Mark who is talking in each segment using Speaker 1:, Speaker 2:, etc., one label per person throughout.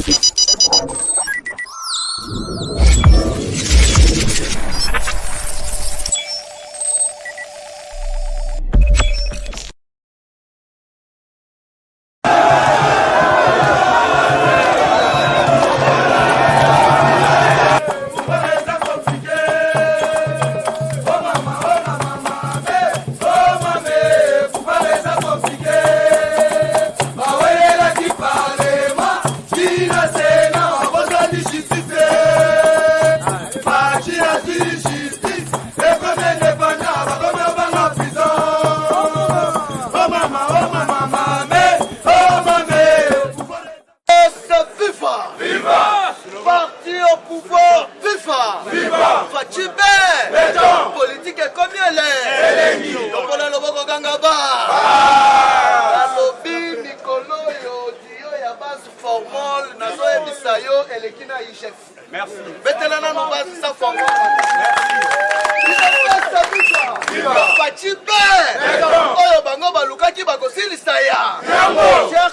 Speaker 1: Chers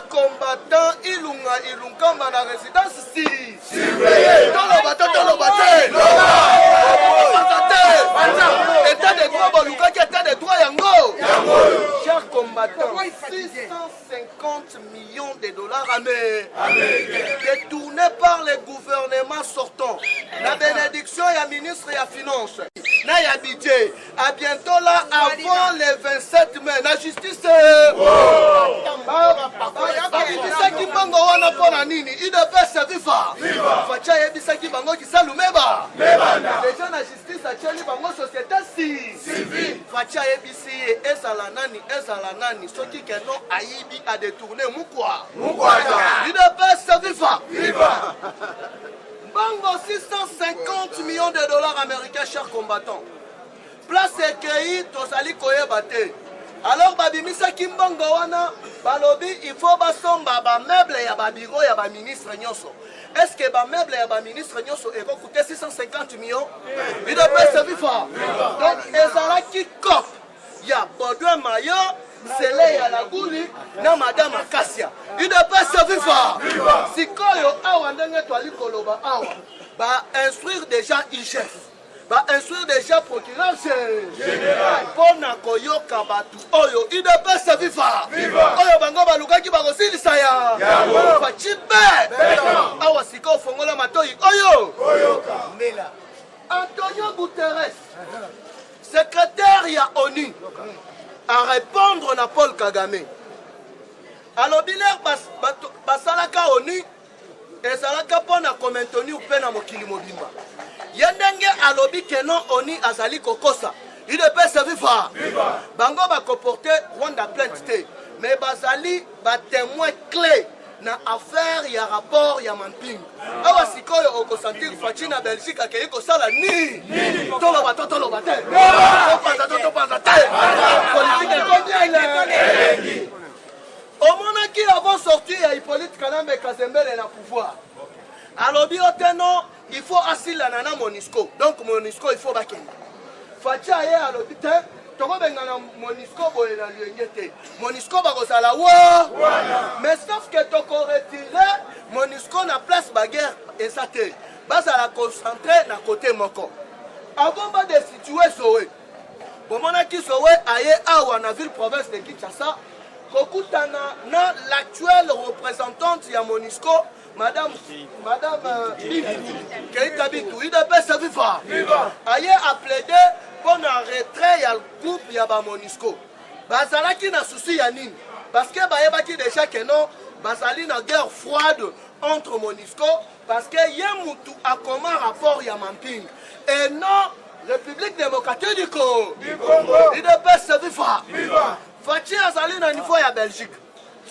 Speaker 1: combattants, Ilunga, la résidence ici. État de droit, état de droit, Yango. Chers combattants, 650 millions de dollars détournés par les gouvernements sortants. La bénédiction et la ministre et la finance. Na ya budget. À bientôt là, avant les 27 mai. La justice. Bisaki bango wana pona nini? Il devait se vivre. Facha yebisaki bango kisalumeba. Déjà la justice a tcheli bango société civile. Facha yebisi ezala nani soki keno aibi a détourné mukwa. Il devait se vivre. Bango 650 millions de dollars américains, chers combattants. Place écrit, tosali koyebate. Alors, babimisa kimbango wana, balobi, il faut basomba ba meuble ya ba bureau ya ba ministre nyoso. Est-ce que ba meuble ya ba ministre nyoso eko coûter 650 millions? Il doit pas se vivre. Donc, ezala ki kop. Ya Baudouin Mayo, Sele ya Laguli, na Madame Akassia. Il doit pas se vivre. Si koyo awa ndenge toali koloba awa, ba instruire déjà IGF. Va instruire déjà procureur général. Pona koyoka batu oyo ide pesa viva. Oyo bango balukaki bakosili saya. Fa chibe. Awa siko fongola matoi oyo. Mela. Antonio Guterres, secrétaire ya ONU, à répondre na Paul Kagame. Alors biler basalaka ONU ezalaka pona komentoni upena mokili mobimba. Yendenge alobi keno oni azali kokosa. Il ne peut se vivre. Bango va comporter Rwanda plainte. Mais bazali ba témoin clé na affaire ya rapport ya mamping. Awa sikoyo okosentir fachi na Belgique akei kosala ni. Tolo ba te. Topanza te. Politique est au moment qui avant sorti ya Hippolyte Kanambe Kazembele na pouvoir. Alobi oteno il faut assis la nana Monisco. Donc Monisco il faut baken. Facha ye alobi te toko bengana Monisco boye na luengete. Monisco bakosala wa. Mais sauf que toko retirer Monisco na place baguerre esate. Basa la concentrer na côté moko. Avant ba de situer Sowe. Bomona ki Sowe aye awa na ville province de Kinshasa. Kokutana na l'actuelle représentante ya Monisco, Madame Keita Bitou, il devait se vivre. Aye a plaidé pour un retrait ya groupe ya ba Monisco. Bazalaki na souci ya nini? Parce que bayebaki déjà que non, bazali na guerre froide entre Monisco parce que yemutu a comme rapport ya mamping et non République démocratique du Congo. Il devait se vivre. Fachi azali na niveau ya Belgique.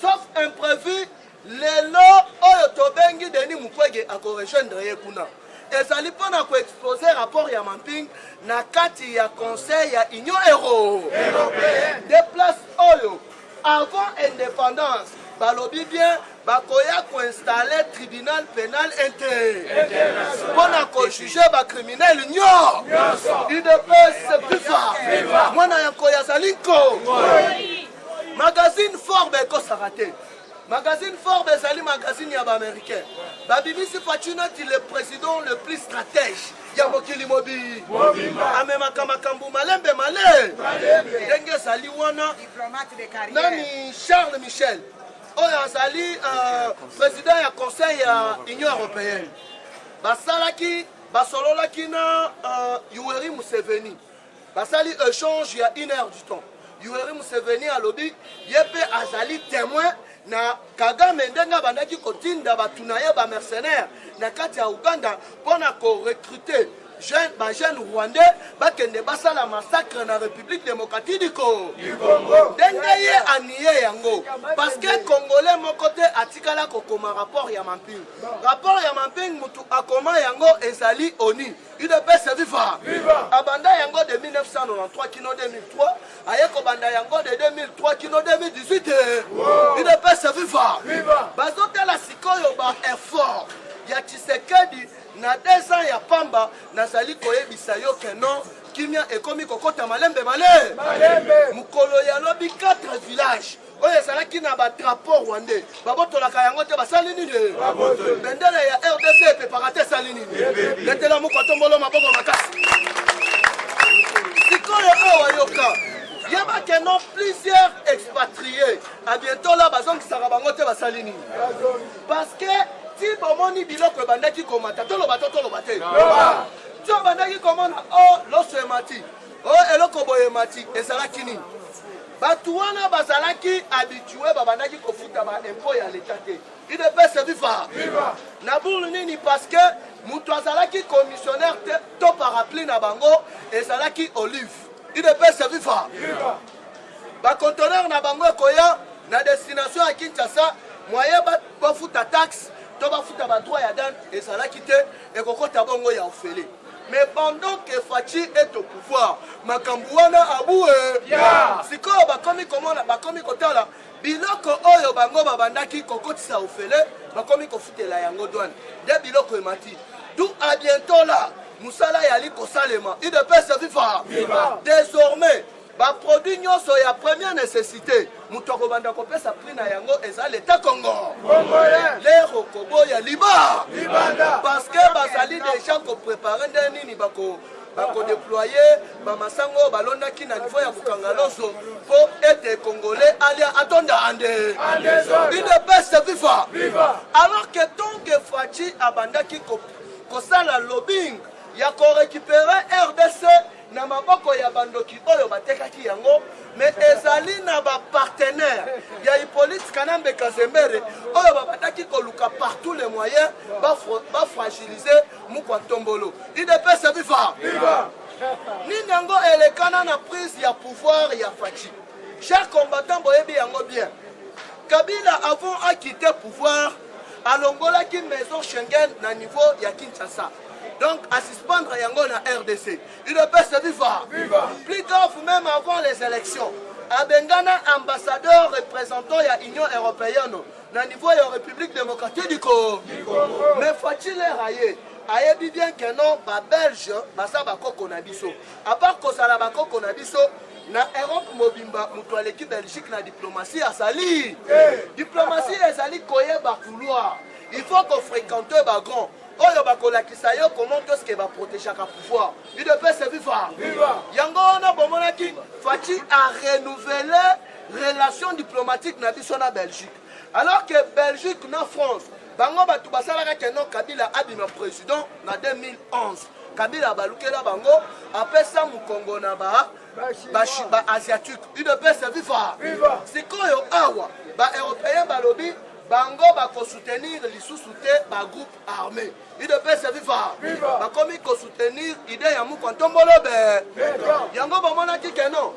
Speaker 1: Sauf imprévu, lelo oyo tobengi Denis Mukwege ako rejoindre ye kuna. Ezali pona ko exposer rapport ya mamping na kati ya conseil ya Union Européenne. Des places oyo avant indépendance, balobi bien bakoya ko installer tribunal pénal international. Pona ko juger ba criminel nyo. Il ne peut se vivre. Mwana ya koya zalinko. Magazine Forbes ko s'arrêter. Magazine Forbes ezali magazine ya ba-américain. Babimisi Fatunati le président le plus stratège. Ya mokili mobi. Amemaka makambu malembe male. Ndenge ezali wana.
Speaker 2: Diplomate de carrière.
Speaker 1: Nani Charles Michel. Oyo azali président ya conseil ya Union européenne. Basalaki basololaki na Yoweri Museveni. Basali échange ya 1 heure du temps. Yoweri Museveni alobi yepe azali témoin na Kagame ndenga bandaki kotinda batunaye ba mercenaires na kati ya Uganda pona ko recruter jeune rwandais bakende basala massacre na République démocratique du Congo. Ndenge ye aniye yango parce que congolais mokote atikala kokoma rapport ya Mamping. Rapport ya Mamping mutu akoma yango ezali oni. UDPS viva. Abanda yango de 1993 kino 2003, ayeko banda yango de 2003 kino 2018. UDPS viva. Bazotela sikoyo ba effort ya Tshisekedi na 2 ans ya pamba nazali koyebisa yo keno kimia ekomi kokota malembe male. Mukolo ya lobi 4 villages oyo ezalaki na badrapeau rwandais babotolaka yango te basali nini bendele ya RDC epepaka te esali nini letela mokotombolo maboko makasi sikoyo awa yoka yeba keno plusieurs expatriés à bientôt là bazongisaka bango te basali nini parce que si bomoni biloko ebandaki komata toloba te ti obandaki komona o loso emati o eloko boye emati ezalaki nini bato wana bazalaki habitué babandaki kofuta baimpo ya leta te UDPS viva na bulu nini parce que mutu azalaki commissionnaire te to parapluie na bango ezalaki olive UDPS viva baconteneur na bango ekoya na destination ya Kinshasa moyen bafuta taxe to bafuta badroit ya dan ezalaki te ekokota bongo ya ofele. Mais pendant que Fachi est au pouvoir, Makambouana aboué. Sikoyo bakomi komona bakomi kotala biloko oyo bango babandaki kokotisa ofele bakomi kofutela yango douane. De biloko emati. D'où à bientôt là, musala yali kosalema. UDPS viva. Désormais ba produit nyonso ya première nécessité mutoko banda kopesa prix na yango eza l'état Congo les rokobo ya libanda parce que bazali déjà ko préparer nini bako déployer ba masango balondaki na niveau ya bukangaloso pour être congolais alia atonda ande UDPS viva alors que tant que Fachi abandaki ko sala lobbying ya ko récupérer RDC na maboko ya bandoki oyo batekaki yango mais ezali na ba partenaire ya Hippolyte Kanambe Kazembere oyo babataki koluka partout les moyens ba fragiliser Mukwa Tombolo UDPS viva nini yango elekana na prise ya pouvoir ya Fachi. Chers combattants boyebi yango bien Kabila avant à quitter pouvoir alongolaki maison Schengen na niveau ya Kinshasa. Donc, à suspendre yango na RDC. UDPS viva. Plus tard, même avant les élections, Abengana ambassadeur représentant ya Union européenne na niveau ya République démocratique du Congo. Mais faut-il railler? Ayebi bien que non, ba Belge, basa bakoko na biso. À part kozala bakoko na biso, na Europe mobimba mutu aleki Belgique na diplomatie asali. Diplomatie ezali koyeba couloir. Il faut qu'on fréquente ba grand. Oyo bakolakisa yo comment est-ce que va protéger ka pouvoir. UDPS viva. Yango na bomonaki Fachi a renouvelé relations diplomatiques na biso na Belgique. Alors que Belgique na France, bango batu basalaka keno Kabila abima président na 2011. Kabila balukela bango apesa mukongo na ba asiatique. UDPS viva. Sikoyo awa ba européen balobi bango bako soutenir lisusu te ba groupe armé. UDPS viva. Bakomi ko soutenir idée ya Mukwa Tombolo be. Yango bamonaki keno.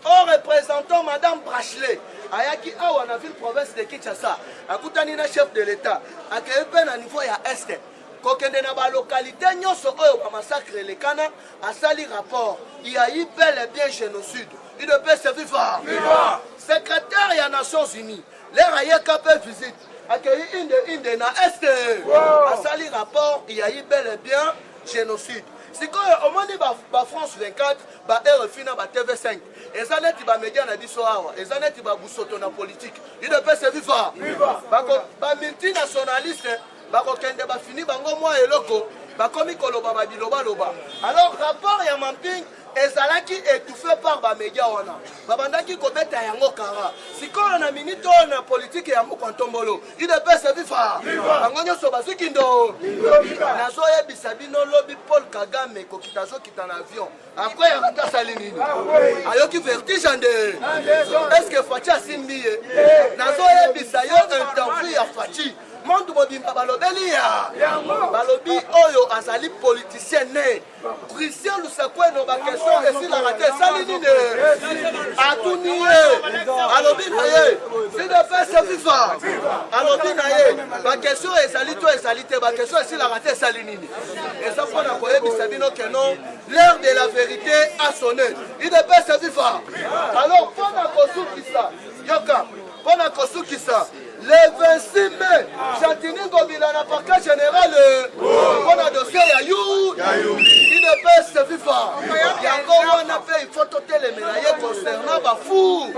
Speaker 1: Au représentant Madame Bachelet ayaki awa na ville province de Kinshasa akutani na chef de l'État akepe na niveau ya est kokende na ba localité nyonso oyo ba massacre lekana asali rapport il y a eu bel et bien génocide. UDPS viva. Secrétaire ya Nations Unies l'air ayaka pe visite accueilli inde na est asali rapport il y a eu bel et bien génocide. sikoyo omoni ba France 24 ba RFI na ba TV5 eza neti ba média na biso awa eza neti ba busoto na politique UDPS viva ba multinationaliste bakokende bafini bango mwa eloko bakomi koloba babiloba loba alors rapport ya mapping ezalaki étouffé par bamédia wana babandaki kobeta yango kara sikoyo na minute oyo na politike ya Mokwantombolo UDPS viva bango nyonso bazwiki ndo nazoyebisa bino lobi Paul Kagame kokita azokita na avion après yakata asali nini ayoki vertige nde est-ce que Fachi asimbi ye nazoyebisa yo interview ya Fachi monde mobimba balobeli ya balobi oyo azali politicien ne Christian Lusakweno ba question esilaka te esali nini atuni ye alobi na ye UDPS viva alobi na ye ba question ezali to ezali te ba question esilaka te esali nini eza mpona koyebisa bino ke non l'heure de la vérité a sonné UDPS viva alors mpona kosukisa yoka mpona kosukisa le 26 mai, Chantini Ngobila na parquet général pour la dossier Yayou. UDPS viva. Yango wana pe il faut toter les médailles concernant Bafou.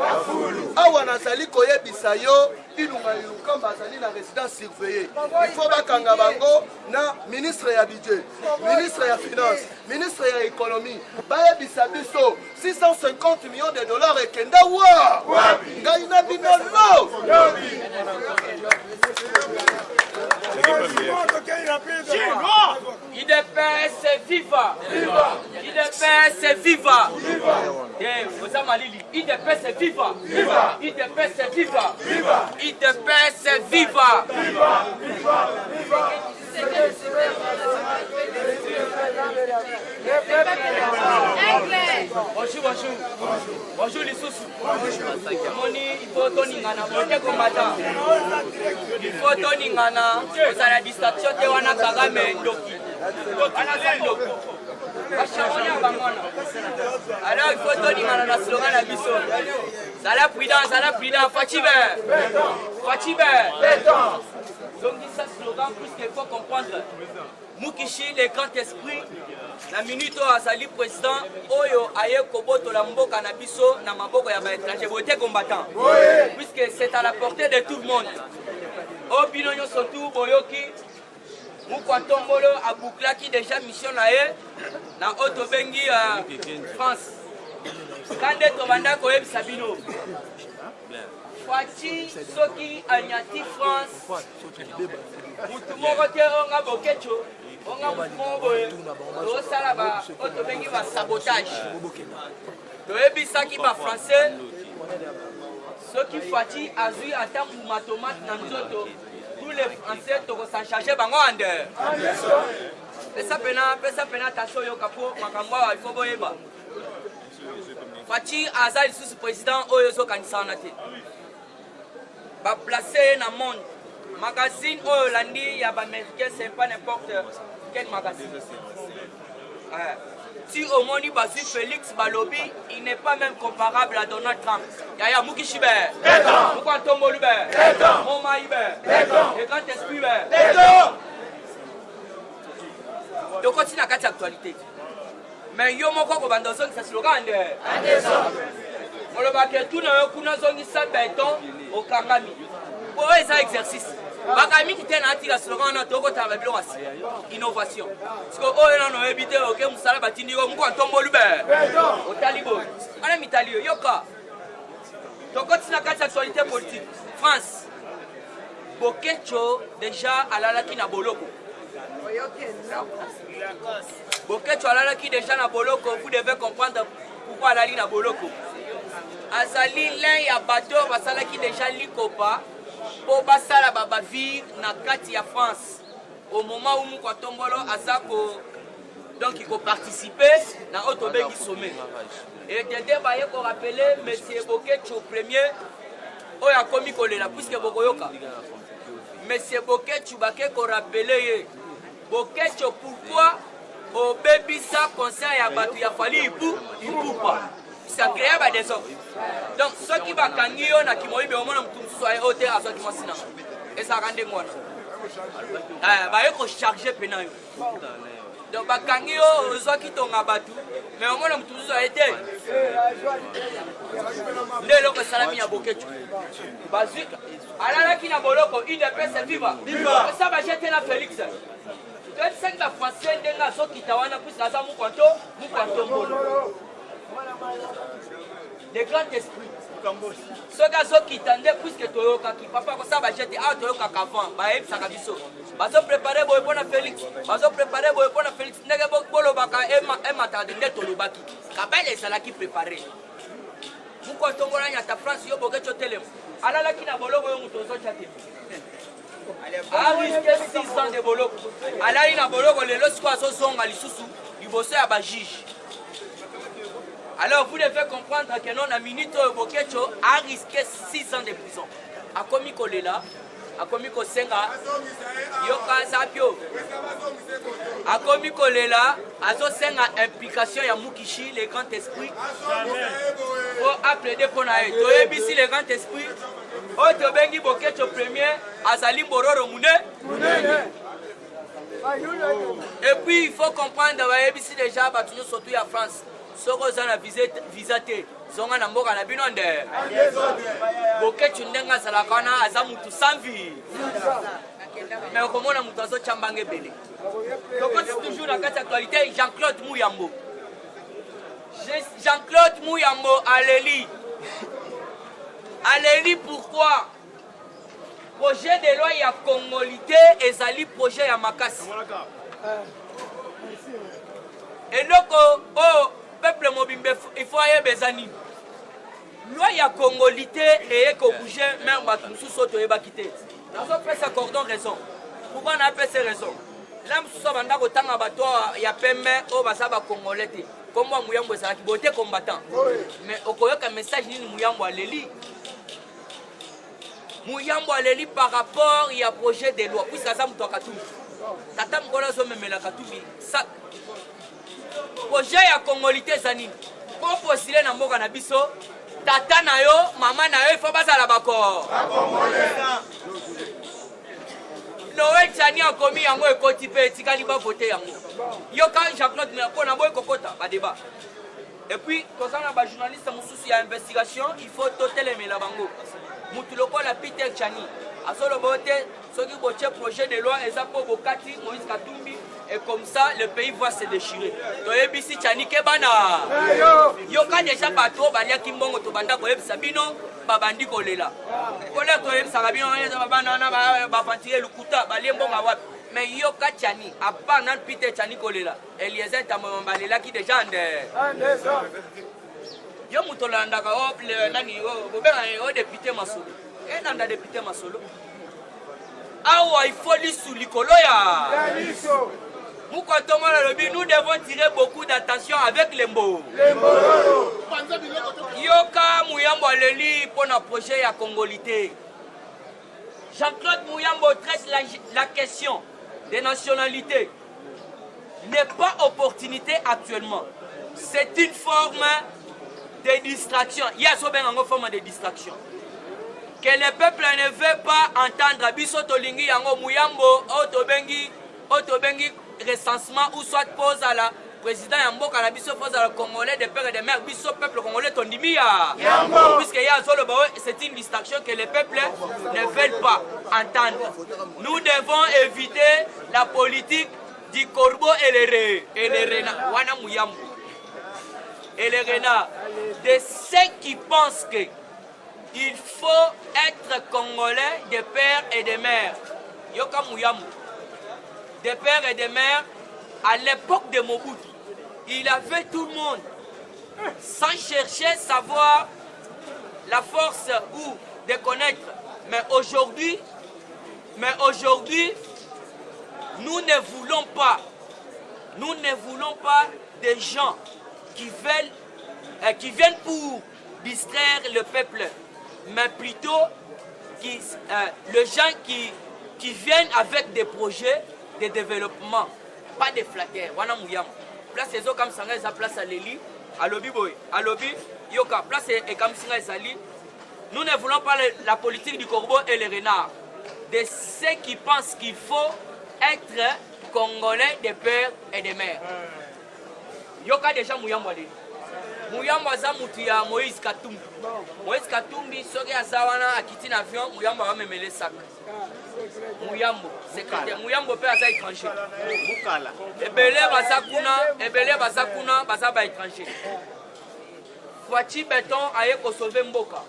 Speaker 1: Awana sali koye bisayo ilunga ilukamba sali na résidence surveillée. Il faut bakanga bango na ministre ya budget, ministre ya finance, ministre ya économie. Baye bisabiso 650 millions de dollars et kenda wa. Ngaina bino no.
Speaker 2: UDPS viva! UDPS viva! Vous Malili, UDPS viva! UDPS viva! UDPS viva! Bonjour les sous. Moni, il faut donner un combattant. Il faut donner un distraction de wana Kagame Ndoki. Alors il faut donner un slogan à Bisso. Ça la prudence, Fatibé. Donc ça slogan plus qu'il faut comprendre. Mukishi, le grand esprit, la minute où Azali président, Oyo aye koboto la mboka na biso na maboko ya ba étranger voté combattant. Puisque c'est à la portée de tout le monde. Au binonyo surtout boyoki Mokwantombolo a bouclaki déjà mission na ye na Otobengi France. Kande tobanda koyeb Sabino. Fachi soki anyati France. Mutu moko te onga bokecho. On a un sabotage. Tu qui va français. Ceux qui fatiguent à jouer à temps pour ma tomate dans tous les Français s'en charger. Et ça peine attention au capot. Il faut boyeba. Fatih Azal sous président Oyoso Kansanate. Va placer dans le monde. Magazine Hollandi, il y a américain, c'est pas n'importe quel magazine. Si au monde Basu Félix Balobi, il n'est pas même comparable à Donald Trump. Yaya Mukishibe, Mokwantombolo, Momaïbe, le grand esprit. Donc continue à quatre actualités. Mais yo moko ko bando zongi sa slogan de. On le baké tout na yo kuna zongi sa béton au kangami. Pour eux exercice. Bakami qui tient un slogan na toko ta babilo asi. Innovation. Parce que oh na no ebité OK musala batindi ko Mokwantombolo be. Au talibo. Ana mitalio yoka. Donc continue à quatre actualités politiques. France. Bokecho déjà alalaki na boloko. Bokecho alalaki déjà na boloko, vous devez comprendre pourquoi alali na boloko. Azali l'un ya bateau basalaki déjà likopa pour basala babavir na kati ya France. Au moment où Mokwantombolo azako donc il faut participer na Otobengi sommet. Et Dede baye ko rappeler monsieur Bokecho premier o ya komi kolela puisque bokoyoka. Monsieur Bokecho bake ko rappeler Bokecho pourquoi au baby ça conseil à battu ya fali il pas ça crée des hommes donc ceux qui va kangio na kimoibe au moins mtu soit hôtel à ceux qui m'asina et ça rende moi ba yeko charger penayo donc bakangi yo ozwaki tonga bato mais omona motu mosusu aye te nde eloko esalami ya bokeco bazwi alalaki na boloko udps viva esa bajete na félix toyebisaki bafrançais ndenge azokita wana puisque aza mukwantombolo de grand esprit soki azokita nde puisque toyokaki papa kosala bajete awa toyokaka avant bayebisaka biso bazoprepare boye mpo na félix bazoprepare boye mpo na félix ndenge bolobaka emataka de nde tolobaki kabele ezalaki prepare mukwantombola nyata france yo bokeco telemo alalaki na boloko yo moto ozotya te ariske 6 ans de boloko alali na boloko lelo sikoyo azozonga lisusu liboso ya bajuge. Alors vous devez comprendre que non a minute Bokecho a risqué 6 ans de prison. A commis kolela, a commis kosenga, yoka sapio. A commis kolela, a zo senga implication ya Mukishi, le grand esprit. Pour appeler pour nae. Toyebisi le grand esprit. O tobengi Bokecho premier, azali Bororo Mune. Et puis il faut comprendre, ici déjà, battu surtout en France. Soko zana visa te zonga na mboka na bino nde Bokecho ndenga salakana aza mutu sanvi mais okomona mutu azo chambanga ebele. Donc c'est toujours la carte actualité Jean-Claude Mouyambo. Jean-Claude Mouyambo Aléli pourquoi projet de loi ya Congolité ezali projet ya makasi et loko oh peuple mobimbe il faut y bezani loi ya Congolité et ko bouger même bato mususu to yeba kité nazo pesa cordon raison pourquoi na pesa raison là mususu banda ko tanga bato ya pembe o basaba congolais te comme Mouyambo ça qui boté combattant mais okoyoka message ni Mouyambo aleli Mouyambo aleli par rapport il y a projet de loi puisque ça muto katumbi tata mkola zo memela katumbi ça projet ya Congolité zanini pour postuler na mboka na biso tata na yo mama na yo il faut bazala bako Noël Tchani a commis yango ekoti pe tikali ba voter yango yo quand Jean-Claude Mirapo na boy kokota ba débat et puis quand on a ba journaliste mususu ya investigation il faut totelemela bango mutu lokola Peter Tchani asolo bote soki boche projet de loi eza po bokati Moïse Katumbi et comme ça le pays va se déchirer. Toyebisi Tchani kebana. Yo ka déjà bato balia kimbongo to banda koyebisa bino babandi kolela. Kola toyebisa bino babana na ba fantire lukuta balie mbonga wapi. Mais yo ka Tchani à part nan Peter Tchani kolela. Eliezer Tamambalela qui déjà ande. Yo mutolanda ka hop le nani o bobena o député Masolo. Et nanda député Masolo. Awa il faut li sous likolo ya. Nous devons tirer beaucoup d'attention avec les mots. Yoka Mouyambo Aleli pour notre projet à Congolité. Jean-Claude Mouyambo traite la question des nationalités. N'est pas opportunité actuellement. C'est une forme de distraction. Il y a une forme de distraction. Que le peuple ne veut pas entendre. Biso Tolingi Yango Mouyambo, Otobengi recensement ou soit pose à la président Yambo Kanabiso pose à la Congolais des pères et des mères biso peuple congolais tondimia puisque y a solo c'est une distraction que les peuples ne veulent pas entendre. Nous devons éviter la politique du corbeau et les renards wana Mouyambo et les renards de ceux qui pensent que il faut être congolais des pères et des mères. Yoka Mouyambo des pères et des mères, à l'époque de Mobutu, il avait tout le monde, sans chercher savoir la force ou de connaître. Mais aujourd'hui, nous ne voulons pas des gens qui viennent pour distraire le peuple, mais plutôt les gens qui viennent avec des projets de développement, pas de flatteurs. Wana Mouyambo. Place ezo comme sanga eza place à Leli, à Lobi boy, à Lobi yoka place et comme sanga ezali. Nous ne voulons pas la politique du corbeau et les renards. De ceux qui pensent qu'il faut être Congolais de père et de mère. Yoka déjà Mouyamba Leni. Mouyamba za mutu ya Moïse Katumbi. Moïse Katumbi soki azawana akiti na avion Mouyamba va memele sac. Mouyambo, secrétaire Mouyambo pe aza étranger.
Speaker 3: Bukala.
Speaker 2: Ebele baza kuna baza ba étranger. Fati Béton aye ko sauver Mboka.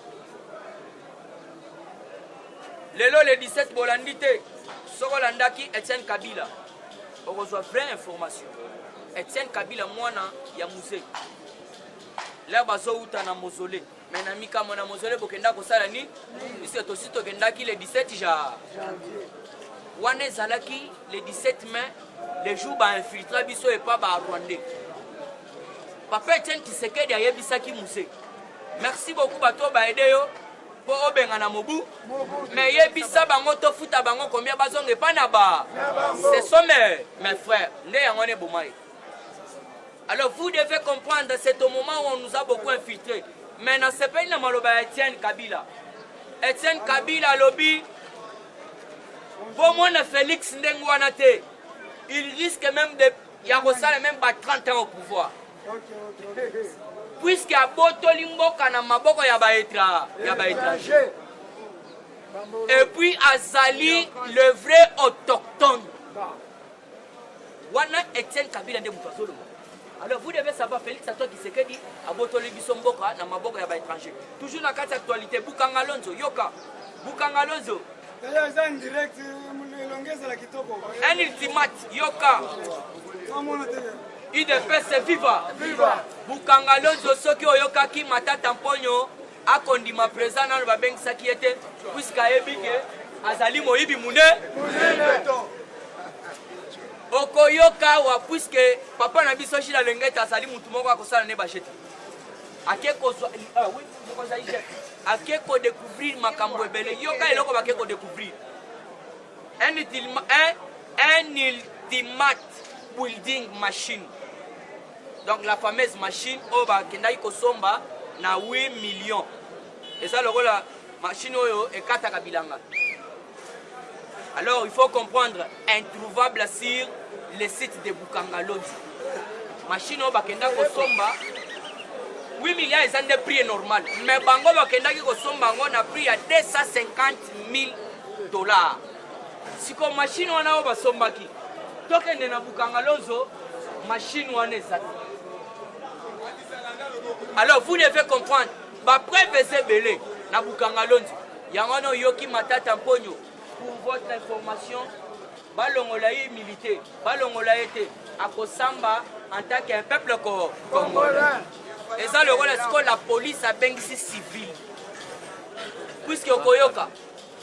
Speaker 2: Lelo le 17 bolandi te. Soko landaki Etienne Kabila. On reçoit vraie information. Etienne Kabila mwana ya musée. Là bazo uta na mausolée. Mais na mika mona mausolée bokenda ko sala ni. Puisque to sito kendaki le 17 janvier. Wane zalaki le 17 mai les jours ba infiltré biso et pas ba Rwandais. Papa Etienne Tshisekedi ayebisaki musée. Merci beaucoup bato ba aider yo. Po obenga na mobu. Mais yebisa bango to futa bango combien bazonge pa na ba. Ce sont mes frères. Nde yangone bomai. Alors vous devez comprendre, c'est au moment où on nous a beaucoup infiltrés. Mais dans ce pays, on a Etienne Kabila. Etienne Kabila lobby. Pour moi, Félix Ndengwanate, il risque même de... Il y a même pas 30 ans au pouvoir. Puisqu'il y a Botolimbo Kanamaboko étranger. Et puis Azali, le vrai autochtone. Wana Etienne Kabila de Moukazolo. Alors vous devez savoir, Félix Antoine Tshisekedi a botolé Bisomboka na maboko ya ba étranger. Toujours dans cette actualité, Bukanga Lonzo, Yoka. Bukanga Lonzo. Un ultimate, Yoka. IDPS viva. Bukanga Lonzo, soki oyoka ki matata mponyo, akondima présent na ba bengisa ki était, puisqu'à ebike, azali moyibi mune. Okoyoka wa puisque papa na biso shila lengeta azali mutu moko akosala ne bachete. Akeko oui, akeko découvrir makambo ebele. Yoka eloko bakeko découvrir. Un ultimate building machine. Donc la fameuse machine oba kendai kosomba na 8 millions. Et ça le la machine oyo ekata bilanga. Alors il faut comprendre, introuvable sur le site de Bukanga Lonzo. Machine au bakenda kosomba 8 milliards est un prix normal. Mais bango bakenda ki kosomba on a pris à 250 000 $. Si comme machine on a au basomba ki. Token na Bukanga Lonzo, machine on est ça. Alors vous devez comprendre, ba preuve belé na Bukanga Lonzo. Yangono yoki matata mponyo. Pour votre information, Balongolaï militaire, Balongolaï était à Kosamba en tant qu'un peuple congolais. Et ça, le rôle de la police a bien ici civil. Puisque au Koyoka,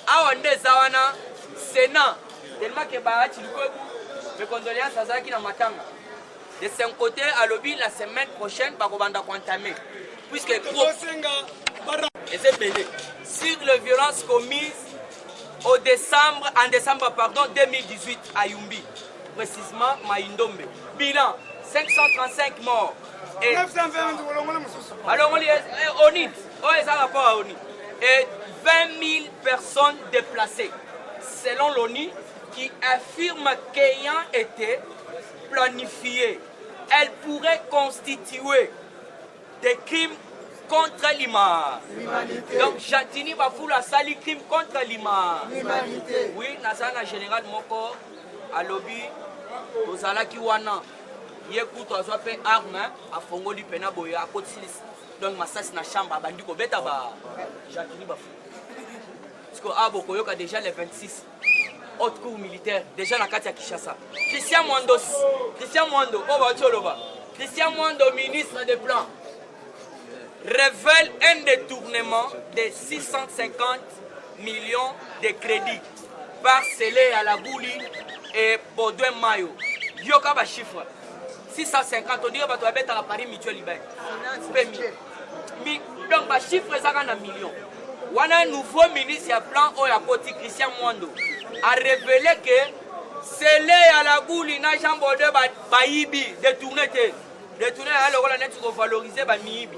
Speaker 2: à Zawana, Sénat, tellement que Bahati mes condoléances à Zaki dans Matanga. De son côté, à l'objet, la semaine prochaine, Bakobanda Kwantamé. Puisque et c'est belé. Sur les violences commises en décembre 2018 à Yumbi, précisément Maïndombe. Bilan 535 morts. Et 20 000 personnes déplacées. Selon l'ONU, qui affirme qu'ayant été planifiées, elles pourraient constituer des crimes contre l'humanité. Donc, Jatini Bafoula sali crime contre l'humanité. Oui, Nazana général Moko, à lobby, Tozala Kiwana, Yekuto Azope arme, à Fongo du Penaboya, à Kotsilis. Donc, Massas na chambre, à Bandiko Betaba, Jatini Bafoula. Parce que Aboko Yoka déjà les 26 autres cours militaires, déjà dans Katia Kishasa. Christian Mwando, Christian Mwando, ministre des Plans, révèle un détournement de 650 millions de crédits parcellés à la Gouli et Baudouin Mayo. Yoka ba chiffre 650, on dirait que tu as Paris Mutuel Liban. Donc ba chiffre ça en millions. Wana un nouveau ministre à plan Oyakoti Christian Mwando a révélé que c'est à la Gouli na Jean Baudouin Baïbi détourné à l'euro net pour valoriser Bamibi.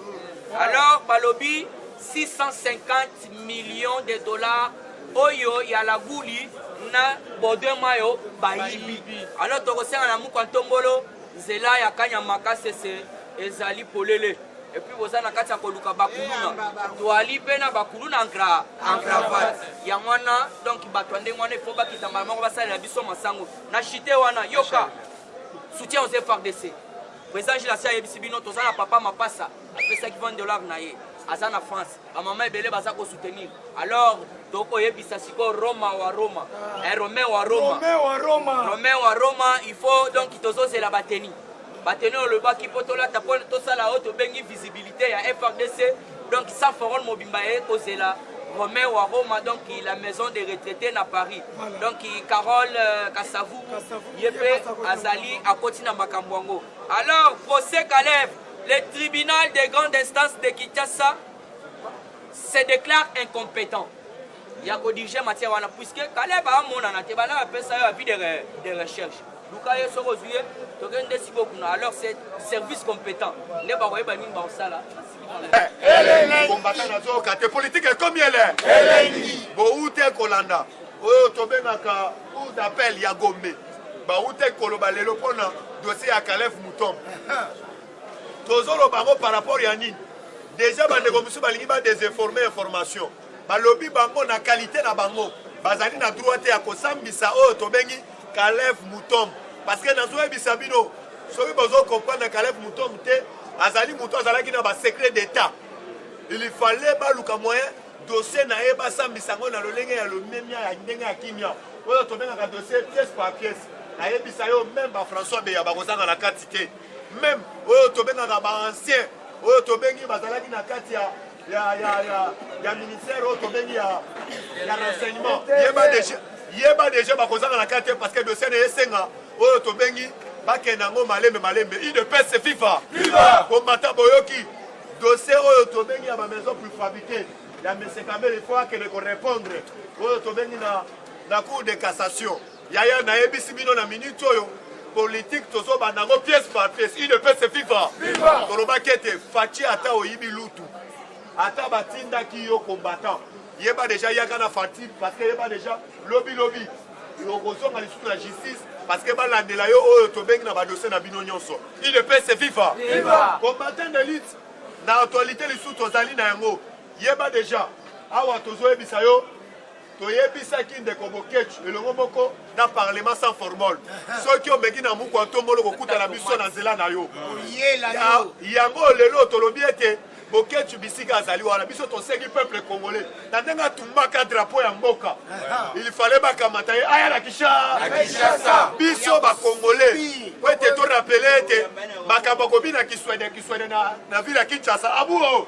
Speaker 2: Alors, Balobi, 650 millions de dollars oyo ya laguli na Baudouin mayo bayibi. Alors tokosenga na muku ntombolo nzela ya kanya makasese ezali polele. Et puis vous avez kati ya koluka bakuluna toali pe na bakuluna en cravate ya mwana donc bato ndenge wana ifo bakita mbango basalela biso masango na chite wana yoka soutien aux FARDC. Président Gilles Assia yebisi bino tozala papa mapasa apesaki $20 na ye aza na France bamama ebele baza kosoutenir. Alors donc oyebisa siko Roma wa Roma Romain wa Roma il faut donc tozozela bateni bateni le bas qui potola tapon to sala auto bengi visibilité ya FARDC donc ça feront mobimba e kozela Romain wa Roma donc la maison des retraités na Paris. Donc Carole Kassavou yepe azali a kotina makambwango. Alors procès Caleb, le tribunal de grande instance de Kinshasa se déclare incompétent. Il y a qu'au diriger matière wana puisque Caleb a mona na te bana appelle ça avis de recherche. Lukaye so rozuye to gende siko kuna alors c'est service compétent. Ne ba koyeba nini ba osala.
Speaker 3: Combattant nazo kate politique comme elle est. Bo ute kolanda. Oyo tobengaka ou d'appel ya Gombe. Ba ute koloba lelo pona dossier ya Caleb Moutom. Tozolo bango par rapport ya nini. Déjà bande komisu balingi ba désinformer information. Balobi bango na qualité na bango. Bazali na droit ya kosambisa oyo tobengi Caleb Moutom. Parce que nazo ebisa bino. Soki bozo comprendre Caleb Moutom te azali Moutom azalaki na ba secret d'état. Il fallait baluka moyen dossier na eba sambisa ngo na lolenge ya lomemia ya ndenge ya kimia. Oyo tobengaka dossier pièce par pièce. Na ebisa yo même ba François Beya bakozanga na kati te. Même oyo tobengaka ba ancien oyo tobengi bazalaki na kati ya ministère oyo tobengi ya renseignement. Yeba déjà bakozanga na kati parce que dossier na esenga oyo tobengi bakenango malembe il ne peut se FIFA. Combattant boyoki dossier oyo tobengi ya ba maison préfabriquée. Ya monsieur Kamel il faut que répondre oyo tobengi na cour de cassation. Yaya na ebisi bino na minute oyo politique tozo banango pièce par pièce. Il ne peut se FIFA. Toloba kete fachi ata oyibi lutu. Ata batinda ki yo combattant. Yeba déjà yaka na fatigue parce que yeba déjà lobby. Yokozonga lisusu la justice parce que balandela yo oyo tobengi na ba dossier na bino nyonso. Il ne peut se FIFA. Combattant d'élite na actualité lisusu tozali na yango. Yeba déjà awa tozo ebisa yo toyebisaki ndeko Bokechu elongo moko na parlement sans formol. Soki omeki na muku antombolo kokuta na biso na nzela na yo. Yango lelo tolobi ete Bokechu bisika azali wana biso tosengi peuple congolais. Na ndenga tumbaka drapeau ya mboka. Il fallait bakamata ye aya na Kinshasa. Biso ba congolais. Po ete to rappeler ete makambo kobina Kiswede na ville ya Kinshasa abuo.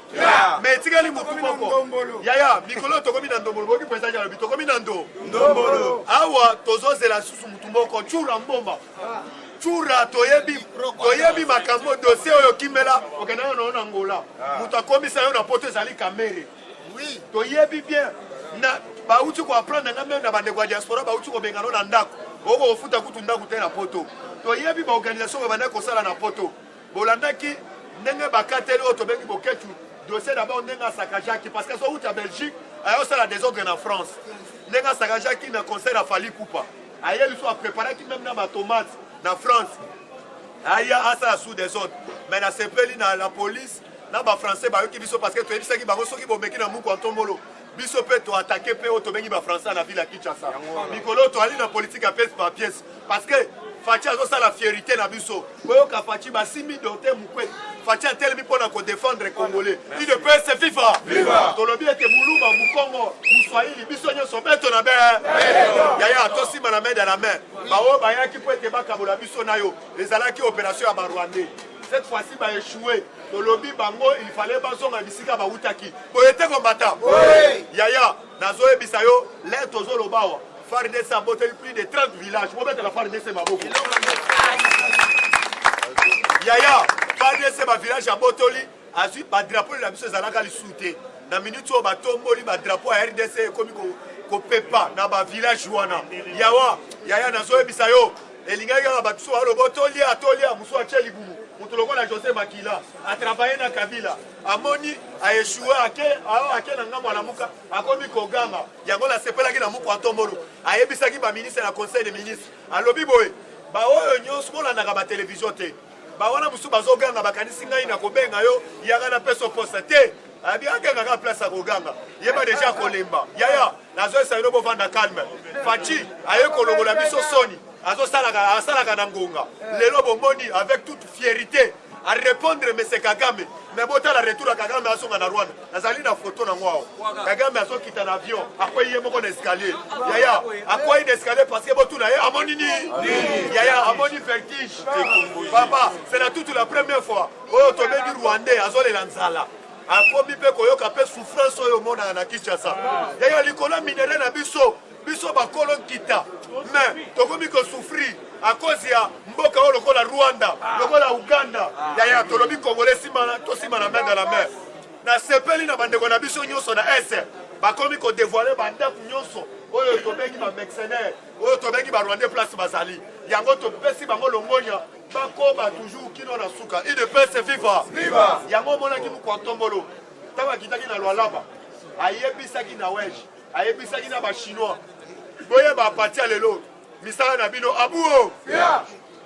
Speaker 3: Mais tikali mutu moko. Yaya mikolo to kobina ndombolo boki president ya bito kobina ndombolo. Awa tozozela susu mutu moko chura mbomba. Chura toyebi makambo dossier oyo kimela okena yo na Angola. Mutu akomisa yo na poto ezali kamere. Oui, toyebi bien na ba uti ko apprendre nga même na bande kwa diaspora ba uti ko bengano na ndako. Oko ofuta kutu ndako te na poto. Toyebi ba organisation ba ko sala na poto. Bolandaki ndenge bakateli oyo tobengi Bokechu dossier d'abord ndenge sakajaki parce que so uti à Belgique ayo sala désordre en France. Ndenge sakajaki na concert a Fali Poupa. Aye lui soit préparé qui même na ba tomate na France. Aïe, ça sous des autres. Mais na sepeli na la police, na ba français ba yoki biso parce que to ebisa ki bango soki bomeki na muku antombolo. Biso pe to attaquer pe to bengi ba français na ville ya Kinshasa. Mikolo to ali na politique à pièce par pièce parce que Fachi azo ça la fierté na biso. Koyo ka Fachi ba 6000 doté mukwe. Fachi a tel mi pona ko défendre les Congolais. Il ne peut se FIFA. Tolobi ete muluma mukongo, muswahili biso nyonso beto na be. Yaya to si na main dans la main. Bawo ba yaki po ete bakabola biso na yo. Ezalaki opération ya ba Rwandais. Cette fois-ci ba échoué. Tolobi bango il fallait bazonga bisika ba utaki. Boyete combattant. Yaya nazo ebisa yo le tozo lobawa. FARDC a boté plus de 30 villages. Vous mettez la FARDC ma beaucoup. Yaya, FARDC ma village à Botoli. Ensuite, ma drapeau de la mission Zanaka li souté. Na minute où ma tomboli ma drapeau à RDC comme ko pepa na ba village wana. Yawa, yaya nazo ebisayo. Elinga ya ba tso alo Botoli atolia muso a chelibumu. moto lokola José Makila a travaillé na Kabila amoni a échoué ake na ngambo na muka akomi koganga yango la sepelaki na muko atombolo ayebisaki ba ministre na conseil des ministres alobi boye ba oyo nyonso bolandaka ba télévision te ba wana musu bazoganga bakanisi ngai na kobenga yo yaka na peso poste te abi akengaka place ya koganga yeba deja kolemba yaya nazoyesa yo bovanda calme faci aye kolongola biso soni asalaka na ngonga lelo bomoni avec toute fierté à répondre M. Kagame mais bota la retour à Kagame asonga na Rwanda nazali na photo na ngwao Kagame azokita na avion akwa ye moko na escalier yaya akwa ye escalier parce que botu na ye amoni ni yaya amoni vertige papa c'est la toute la première fois oyo tobengi Rwandais azolela nzala akomi pe koyoka pe souffrance oyo mona na Kinshasa yaya likolo minere na biso bakolo kita mais tokomi ko souffrir à cause ya mboka oyo lokola Rwanda lokola Uganda yaya tolobi congolais tosima na main dans la mer na sepeli na bandeko na biso nyonso na est bakomi ko dévoiler bandeko nyonso oyo tobengi ba mercenaires oyo tobengi ba Rwandais place bazali yango topesi bango longonya bakoba toujours kino na suka il de paix se viva yango monaki mukontombolo taba kitaki na Lualaba ayebisaki na weji ayebisaki na ba chinois boye ba parti lelo misala na bino abuo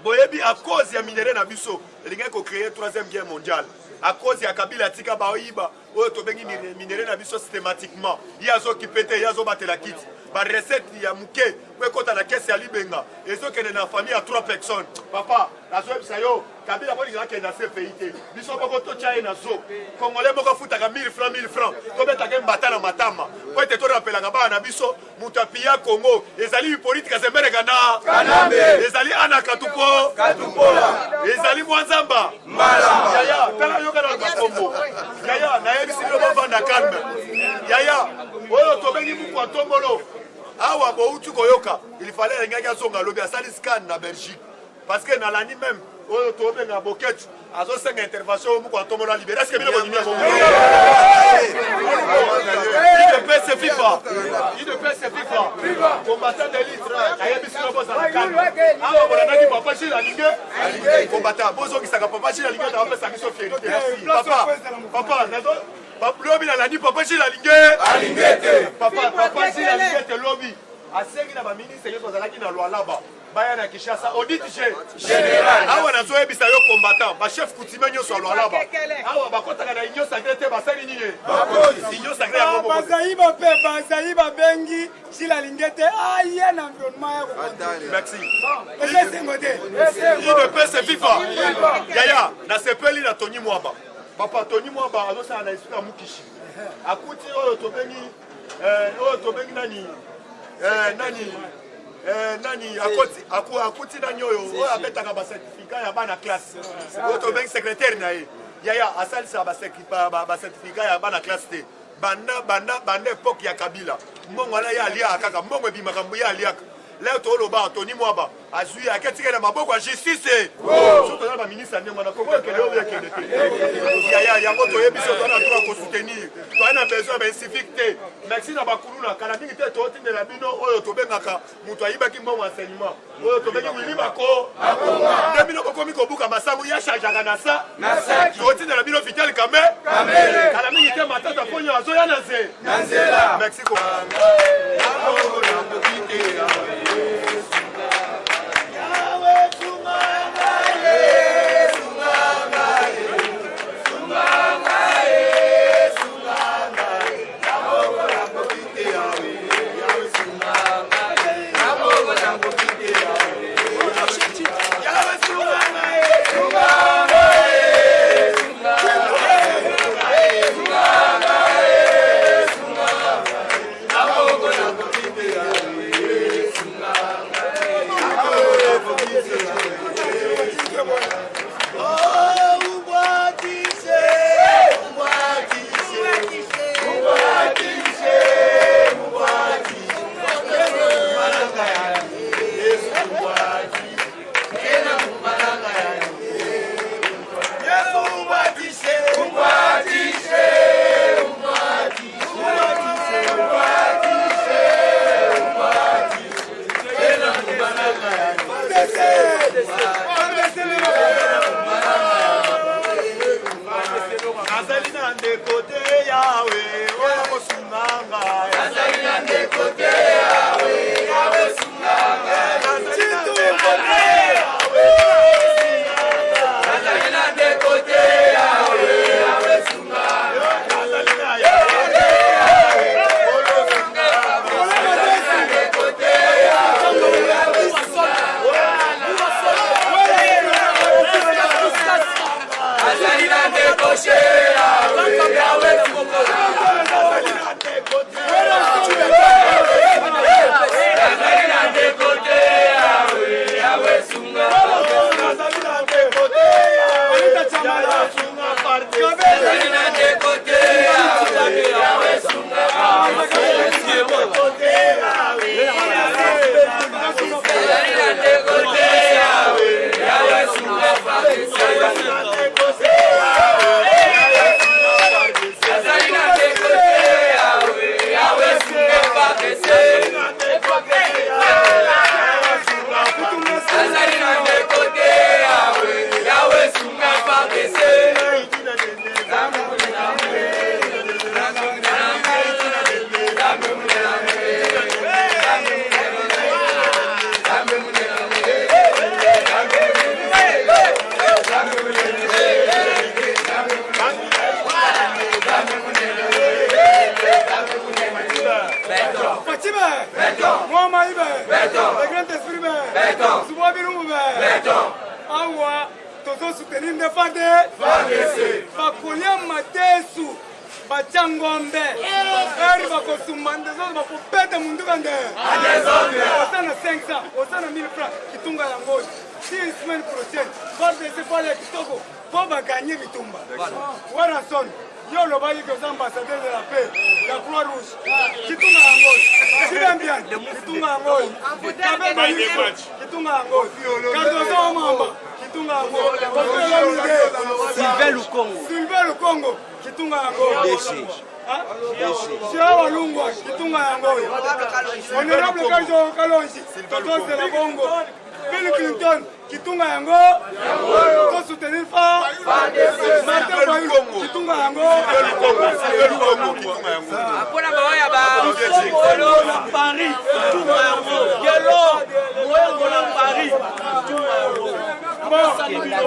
Speaker 3: boyebi à cause ya minere na biso elingai ko créer 3e guerre mondiale à cause ya Kabila tika ba oyiba oyo tobengi minere na biso systématiquement yazo kipete yazo batela kiti ba recette ya muke po ekota na kesi ya libenga ezokende na famille à 3 personnes papa nazoyebisa yo Kabila bolinga kende na CPIT biso boko tocha ye na zo congolais boko futaka 1000 francs tobetaka mbata na matama po ete torapelaka bana na biso mutu apia Congo ezali politique azemereka na Kanambe ezali ana katupola ezali mwanzamba mbala yaya tala yoka na bakombo yaya nayebisi bino bovanda calme yaya oyo tobengi muku atombolo awa boutu koyoka il fallait engaki azonga lobi asali scan na Belgique parce que na lani même oyo tobenga boketu azosenga intervention muku atombolo libéré est-ce que bino bonimia bongo il de paix se FIFA combattant d'élite ayebisi no boza na calme awa bolandaki papa Gilles alinge combattant bozongisaka papa Gilles alinge na opesa biso fierté papa lobi na landi papa Gilles alinge te papa Gilles alinge te lobi asengi na baministre nyonso azalaki na Lualaba baya na Kinshasa audit général awa nazoyebisa yo combattant bachef coutumier nyonso ya Lualaba awa bakotaka na union sacrée te basali nini union sacrée yango
Speaker 4: bazali babengi Gilles alinge te aye na environnement ya kokonda
Speaker 3: merci il de paix se viva yaya na sepeli na Tony Mwaba papa Tony Mwaba azosala na esprit ya mukishi akuti oyo tobengi nani akuti nani oyo abetaka bacertificat ya bana classe oyo tobengi secrétaire na ye yaya asalisa bacertificat ya bana classe te banda époque ya Kabila mbongo ala ye aliaka kaka mbongo ebimaka mbu ye aliaka leo toloba Tony Mwaba azwi aketika na maboko ya justice surtout na ba ministre ndenge wana ko kele oyo ekende te yaya yango toyebiso tona droit ko soutenir to ana besoin ba civique te merci na bakuluna kala mingi te totindela bino oyo tobengaka mutu ayibaki mbongo enseignement oyo tobengi wili bako nde bino kokomi kobuka masango ya chargeaka na sa totindela bino Vital Kamerhe kala mingi te matata ponyo azoya na nzela merci ko
Speaker 4: soutenir nde fade bakolia matesu batia ngombe eri bakosumba ndezozo bakopeta munduka nde oza na 500 oza na 1000 francs kitunga yango si semaine prochaine fardc pale ya kitoko po baganye bitumba wana son yo lobaki que oza ambassadeur de la paix ya croix rouge kitunga yango silambian kitunga yango kitunga yango kardozo omamba kitunga yango Sylvain Lukongo kitunga yango Sia Walungwa kitunga yango Honorable Kajo Kalonji Totoze la Bongo Bill Clinton kitunga yango ko soutenir fa Martin Fayulu kitunga yango
Speaker 2: apona baoya ba
Speaker 1: na Paris kitunga yango yelo moyo na Paris kitunga yango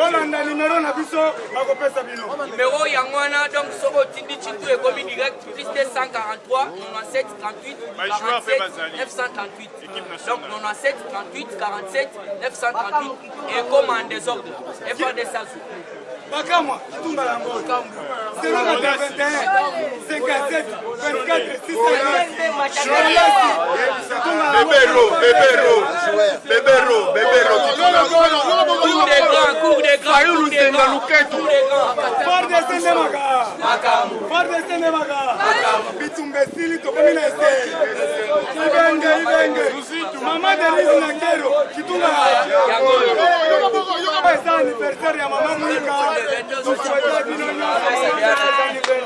Speaker 4: olanda numéro na biso bakopesa bino
Speaker 2: numéro yango wana donc soko otindi cintu ekomi direct plus de 143 97 38 47 938 donc 97 38 47 938 et comme en désordre et pas de sazou
Speaker 4: bakamwa kitunga yango 081 57 24
Speaker 3: Bébéro
Speaker 2: cours des grands
Speaker 4: fardc nde maka bitumba esili tokomi na ese ibenge mama denise na kero kitunga eza anniversaire ya mama mwika toswete bino nyonso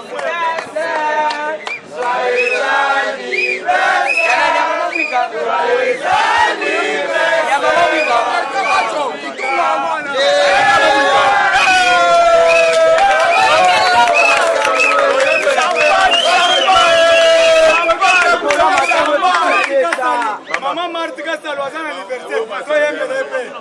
Speaker 4: Mama Martika Salwazan anniversaire.